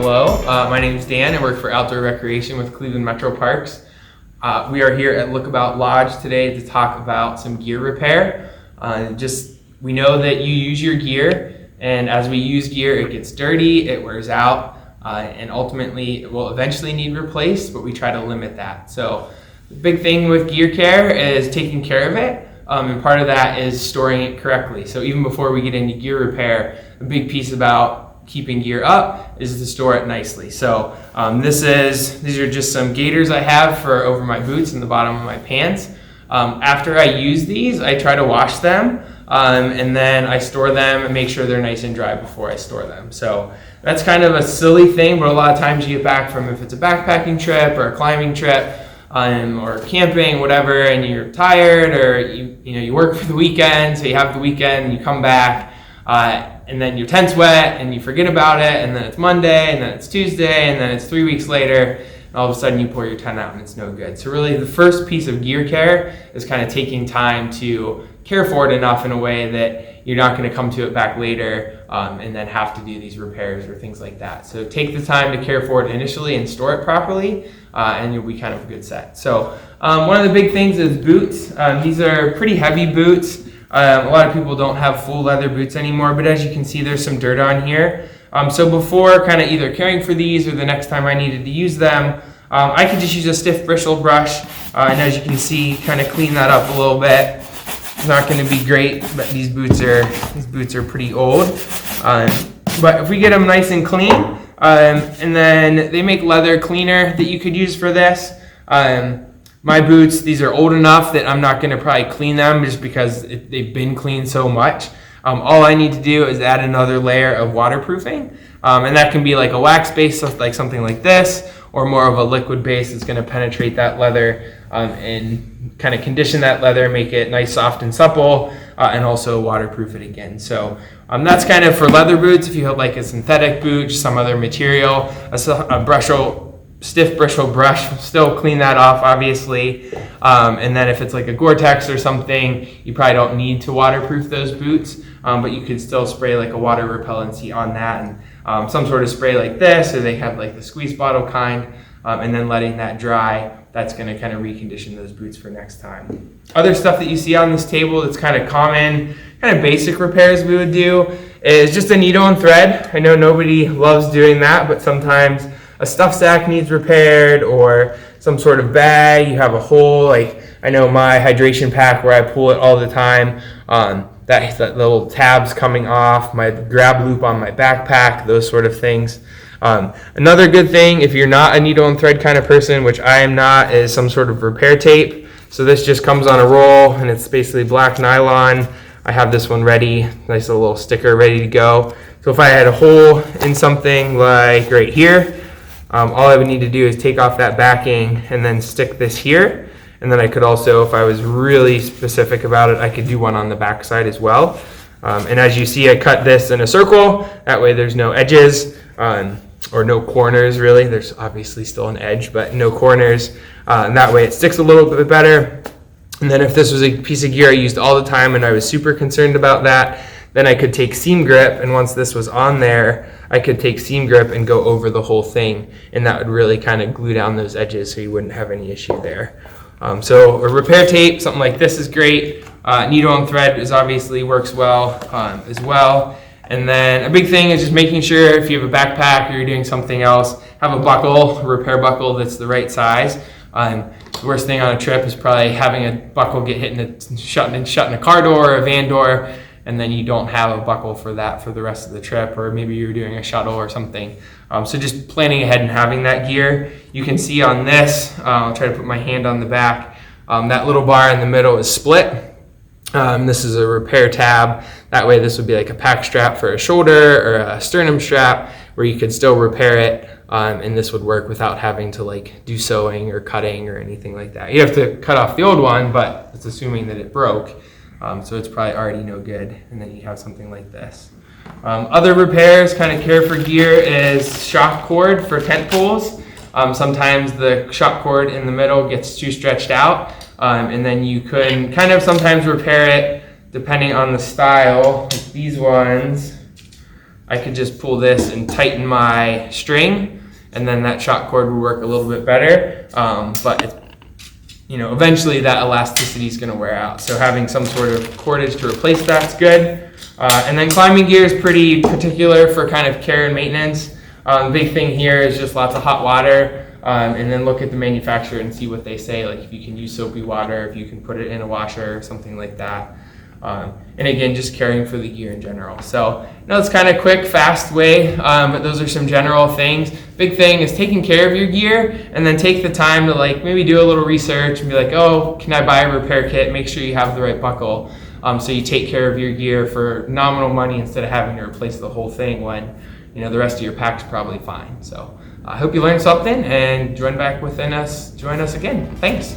Hello, my name is Dan. I work for Outdoor Recreation with Cleveland Metro Parks. We are here at Lookabout Lodge today to talk about some gear repair. We know that you use your gear, and as we use gear, it gets dirty, it wears out, and ultimately it will eventually need replaced, but we try to limit that. So the big thing with gear care is taking care of it, and part of that is storing it correctly. So even before we get into gear repair, a big piece about keeping gear up is to store it nicely. So these are just some gaiters I have for over my boots and the bottom of my pants. After I use these, I try to wash them, and then I store them and make sure they're nice and dry before I store them. So that's kind of a silly thing, but a lot of times you get back from, if it's a backpacking trip or a climbing trip, or camping, whatever, and you're tired, or you work for the weekend, so you have the weekend and you come back, and then your tent's wet and you forget about it, and then it's Monday, and then it's Tuesday, and then it's 3 weeks later, and all of a sudden you pull your tent out and it's no good. So really the first piece of gear care is kind of taking time to care for it enough in a way that you're not going to come to it back later and then have to do these repairs or things like that. So take the time to care for it initially and store it properly, and you'll be kind of a good set. So one of the big things is boots. These are pretty heavy boots. A lot of people don't have full leather boots anymore, but as you can see, there's some dirt on here. So before kind of either caring for these or the next time I needed to use them, I could just use a stiff bristle brush, and as you can see, kind of clean that up a little bit. It's not going to be great, but these boots are pretty old. But if we get them nice and clean, and then they make leather cleaner that you could use for this. My boots, these are old enough that I'm not going to probably clean them just because they've been cleaned so much. All I need to do is add another layer of waterproofing, and that can be like a wax base, like something like this, or more of a liquid base that's going to penetrate that leather and kind of condition that leather, make it nice, soft, and supple, and also waterproof it again. So that's kind of for leather boots. If you have like a synthetic boot, some other material, stiff bristle brush, still clean that off, obviously. And then if it's like a Gore-Tex or something, you probably don't need to waterproof those boots, but you could still spray like a water repellency on that, and some sort of spray like this, or they have like the squeeze bottle kind, and then letting that dry. That's going to kind of recondition those boots for next time. Other stuff that you see on this table that's kind of common, kind of basic repairs we would do is just a needle and thread. I know nobody loves doing that, but sometimes a stuff sack needs repaired, or some sort of bag, you have a hole, like I know my hydration pack where I pull it all the time, that little tabs coming off, my grab loop on my backpack, those sort of things. Another good thing, if you're not a needle and thread kind of person, which I am not, is some sort of repair tape. So this just comes on a roll, and it's basically black nylon. I have this one ready, nice little sticker ready to go. So if I had a hole in something like right here, all I would need to do is take off that backing and then stick this here. And then I could also, if I was really specific about it, I could do one on the back side as well. And as you see, I cut this in a circle. That way there's no edges, or no corners really. There's obviously still an edge, but no corners. And that way it sticks a little bit better. And then if this was a piece of gear I used all the time and I was super concerned about that, then I could take seam grip, and once this was on there, I could take seam grip and go over the whole thing, and that would really kind of glue down those edges so you wouldn't have any issue there. So a repair tape, something like this is great. Needle and thread obviously works well as well. And then a big thing is just making sure if you have a backpack or you're doing something else, have a buckle, a repair buckle that's the right size. The worst thing on a trip is probably having a buckle get hit and shut in a car door or a van door, and then you don't have a buckle for that for the rest of the trip, or maybe you're doing a shuttle or something. So just planning ahead and having that gear. You can see on this, I'll try to put my hand on the back, that little bar in the middle is split. This is a repair tab. That way this would be like a pack strap for a shoulder or a sternum strap where you could still repair it, and this would work without having to like do sewing or cutting or anything like that. You have to cut off the old one, but it's assuming that it broke. So it's probably already no good, and then you have something like this. Other repairs, kind of care for gear, is shock cord for tent poles. Sometimes the shock cord in the middle gets too stretched out, and then you could kind of sometimes repair it depending on the style. Like these ones, I could just pull this and tighten my string, and then that shock cord would work a little bit better. But it's, eventually that elasticity is going to wear out. So having some sort of cordage to replace that's good. And then climbing gear is pretty particular for kind of care and maintenance. The big thing here is just lots of hot water. And then look at the manufacturer and see what they say, like if you can use soapy water, if you can put it in a washer or something like that. And again, just caring for the gear in general. So, it's kind of quick, fast way, but those are some general things. Big thing is taking care of your gear, and then take the time to maybe do a little research and be like, oh, can I buy a repair kit? Make sure you have the right buckle. So you take care of your gear for nominal money instead of having to replace the whole thing when, the rest of your pack's probably fine. So I hope you learned something, and join us again. Thanks.